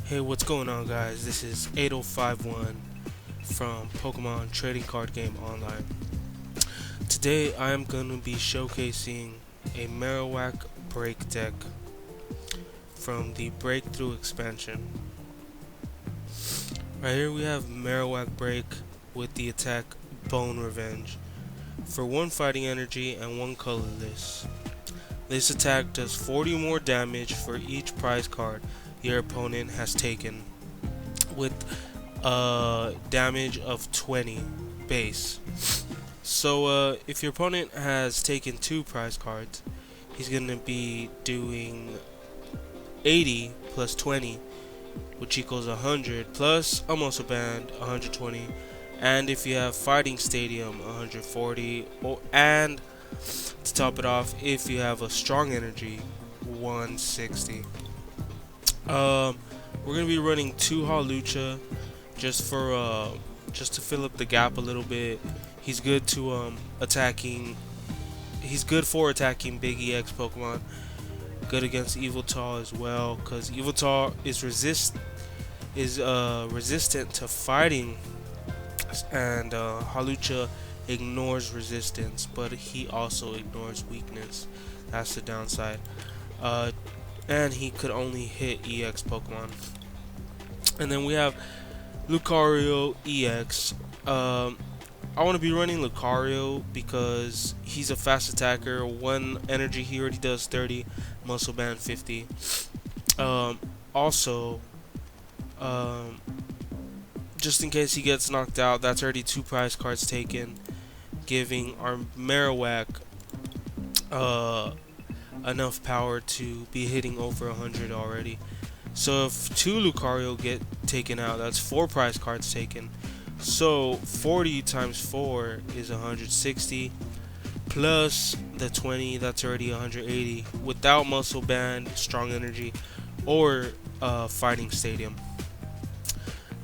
Hey, what's going on, guys? This is 8051 from Pokemon Trading Card Game Online. Today I am going to be showcasing a MarowakBREAK deck from the Breakthrough expansion. Right here we have MarowakBREAK with the attack Bone Revenge for 1 fighting energy and 1 colorless. This attack does 40 more damage for each prize card your opponent has taken, with damage of 20 base. So if your opponent has taken 2 prize cards, he's gonna be doing 80 plus 20, which equals 100, plus a muscle band 120, and if you have Fighting Stadium 140, and to top it off, if you have a Strong Energy 160. We're gonna be running 2 Hawlucha just to fill up the gap a little bit. He's good to attacking. He's good for attacking big EX Pokemon. Good against Evoltal as well, because Evoltal is resistant to fighting, and Hawlucha ignores resistance, but he also ignores weakness. That's the downside. And he could only hit EX Pokemon. And then we have Lucario EX. I want to be running Lucario because he's a fast attacker. 1 energy, he already does 30, muscle band 50. Also, just in case he gets knocked out, that's already 2 prize cards taken, giving our Marowak enough power to be hitting over 100 already. So if 2 Lucario get taken out, that's 4 prize cards taken. So 40 times 4 is 160, plus the 20, that's already 180, without Muscle Band, Strong Energy, or Fighting Stadium.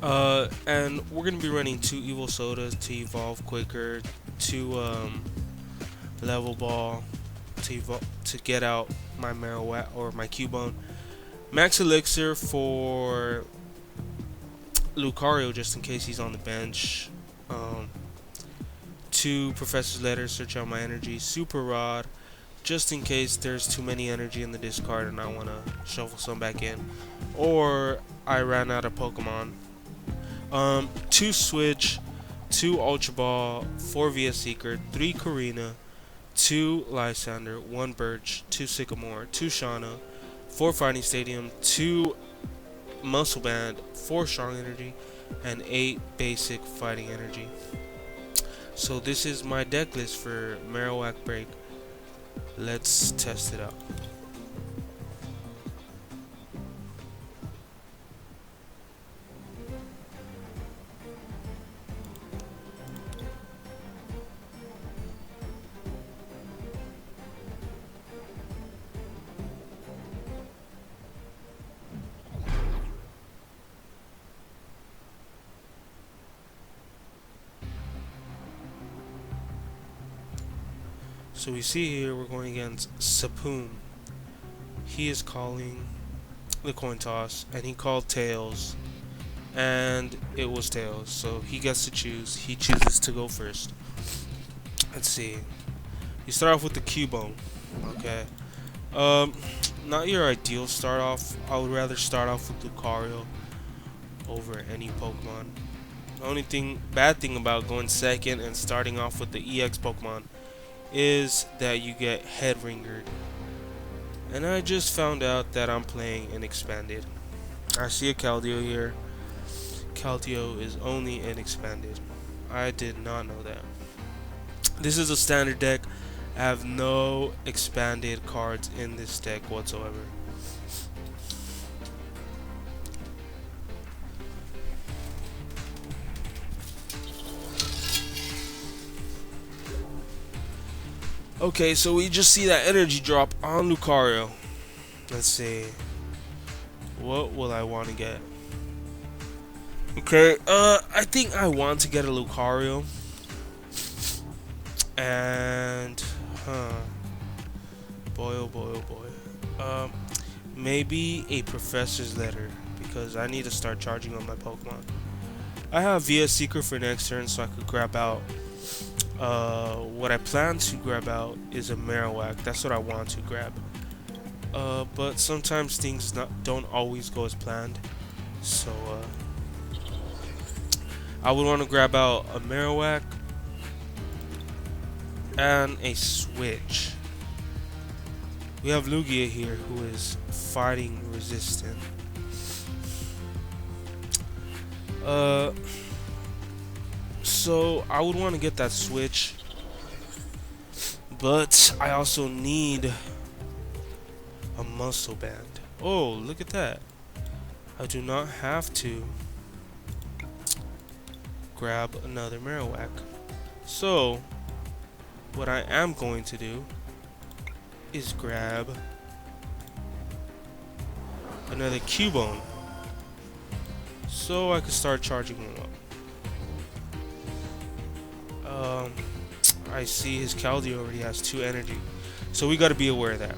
And we're going to be running 2 Evil Sodas to evolve quicker, 2 Level Ball to get out my Marowak or my Cubone, Max Elixir for Lucario just in case he's on the bench, 2 Professor's Letter, search out my energy, Super Rod just in case there's too many energy in the discard and I want to shuffle some back in, or I ran out of Pokemon. 2 Switch, 2 Ultra Ball, 4 VS Seeker, 3 Karina, 2 Lysander, 1 Birch, 2 Sycamore, 2 Shauna, 4 Fighting Stadium, 2 Muscle Band, 4 Strong Energy, and 8 Basic Fighting Energy. So this is my deck list for MarowakBREAK. Let's test it out. So we see here we're going against Sapoon. He is calling the coin toss, and he called Tails, and it was Tails. So he gets to choose. He chooses to go first. Let's see. You start off with the Cubone. Okay. Not your ideal start off. I would rather start off with Lucario over any Pokemon. The only bad thing about going second and starting off with the EX Pokemon is that you get head ringered, and I just found out that I'm playing an expanded. I see a Keldeo here. Keldeo is only an expanded. I did not know that. This is a standard deck. I have no expanded cards in this deck whatsoever. Okay, so we just see that energy drop on Lucario. Let's see. What will I want to get? Okay, I think I want to get a Lucario. And, boy oh boy oh boy. Maybe a Professor's Letter. because I need to start charging on my Pokemon. I have VS Seeker for next turn, so I could grab out. What I plan to grab out is a Marowak. That's what I want to grab. But sometimes things don't always go as planned. So I would want to grab out a Marowak and a Switch. We have Lugia here, who is fighting resistant. So I would want to get that Switch, but I also need a Muscle Band. Oh, look at that. I do not have to grab another Marowak. So what I am going to do is grab another Cubone, so I can start charging him up. I see his Keldeo already has 2 energy, so we got to be aware of that.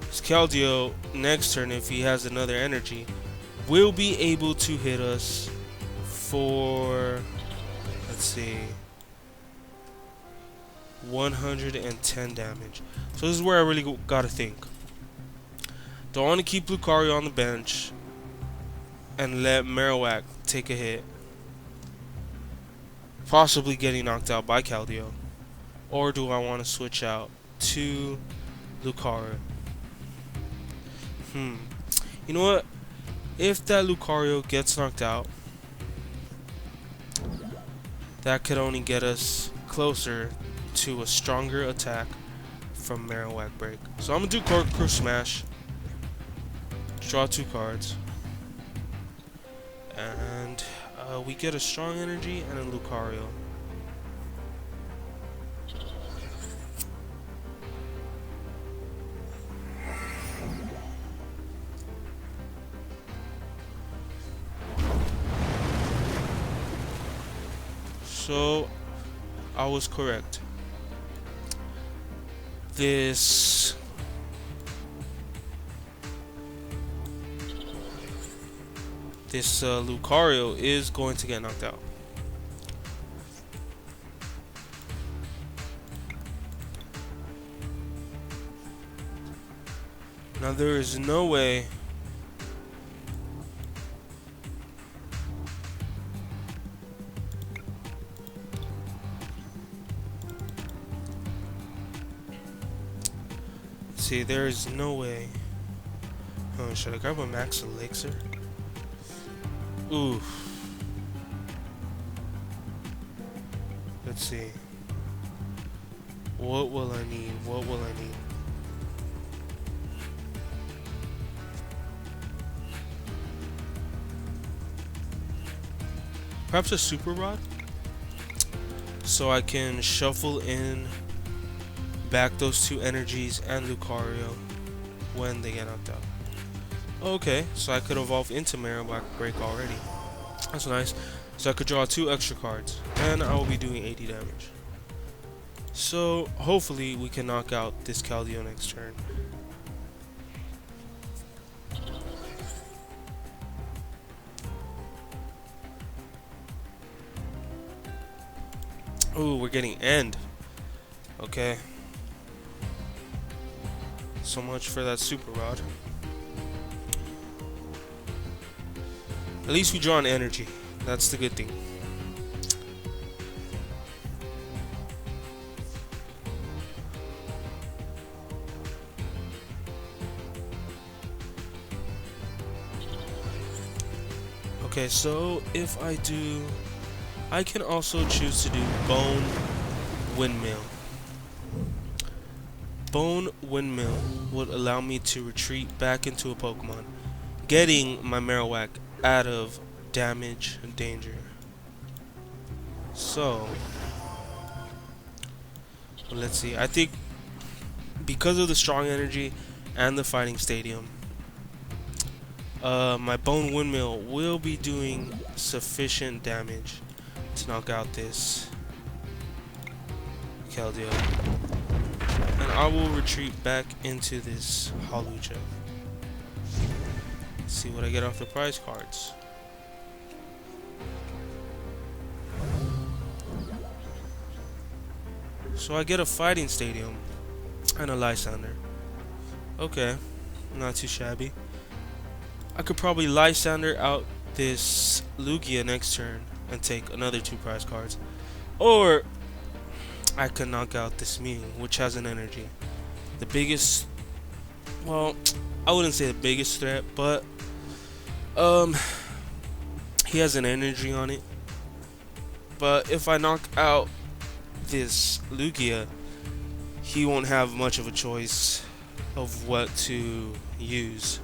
His Keldeo next turn, if he has another energy, will be able to hit us for, let's see, 110 damage. So this is where I really gotta think. Do I want to keep Lucario on the bench and let Marowak take a hit, possibly getting knocked out by Keldeo, or do I want to switch out to Lucario? You know what? If that Lucario gets knocked out, that could only get us closer to a stronger attack from MarowakBREAK. So I'm gonna do Corkscrew Smash, draw 2 cards, and we get a strong energy and a Lucario. So I was correct. This Lucario is going to get knocked out. Now there is no way there is no way. Oh, should I grab a Max Elixir? Oof. Let's see. What will I need? What will I need? Perhaps a Super Rod? So I can shuffle in back those 2 energies and Lucario when they get knocked out. Okay, so I could evolve into MarowakBREAK already. That's nice. So I could draw 2 extra cards, and I will be doing 80 damage. So hopefully we can knock out this Keldeo next turn. Ooh, we're getting end. Okay. So much for that Super Rod. At least we draw an energy. That's the good thing. Okay, so if I do, I can also choose to do Bone Windmill. Bone Windmill would allow me to retreat back into a Pokemon, getting my Marowak out of damage and danger. So let's see. I think because of the strong energy and the fighting stadium, my Bone Windmill will be doing sufficient damage to knock out this Keldeo. And and I will retreat back into this Halucha. See what I get off the prize cards. So I get a fighting stadium and a Lysander. Okay, not too shabby. I could probably Lysander out this Lugia next turn and take another 2 prize cards. Or I could knock out this Mew, which has an energy. The biggest, well, I wouldn't say the biggest threat, but he has an energy on it. But if I knock out this Lugia, he won't have much of a choice of what to use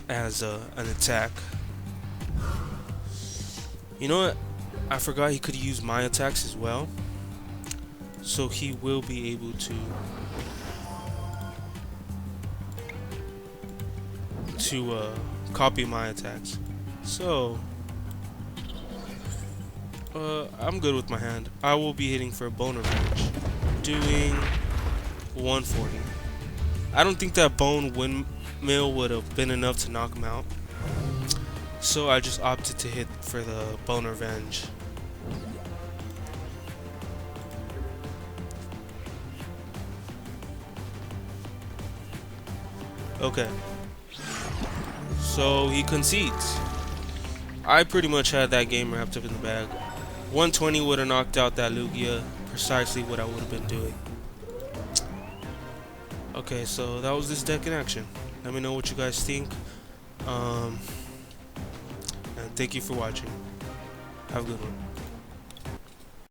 as an attack. You know what? I forgot he could use my attacks as well. So he will be able to copy my attacks. So I'm good with my hand. I will be hitting for a bone revenge, doing 140. I don't think that bone windmill would have been enough to knock him out, so I just opted to hit for the bone revenge. Okay, so he concedes. I pretty much had that game wrapped up in the bag. 120 would have knocked out that Lugia, precisely what I would have been doing. Okay, so that was this deck in action. Let me know what you guys think. And thank you for watching. Have a good one.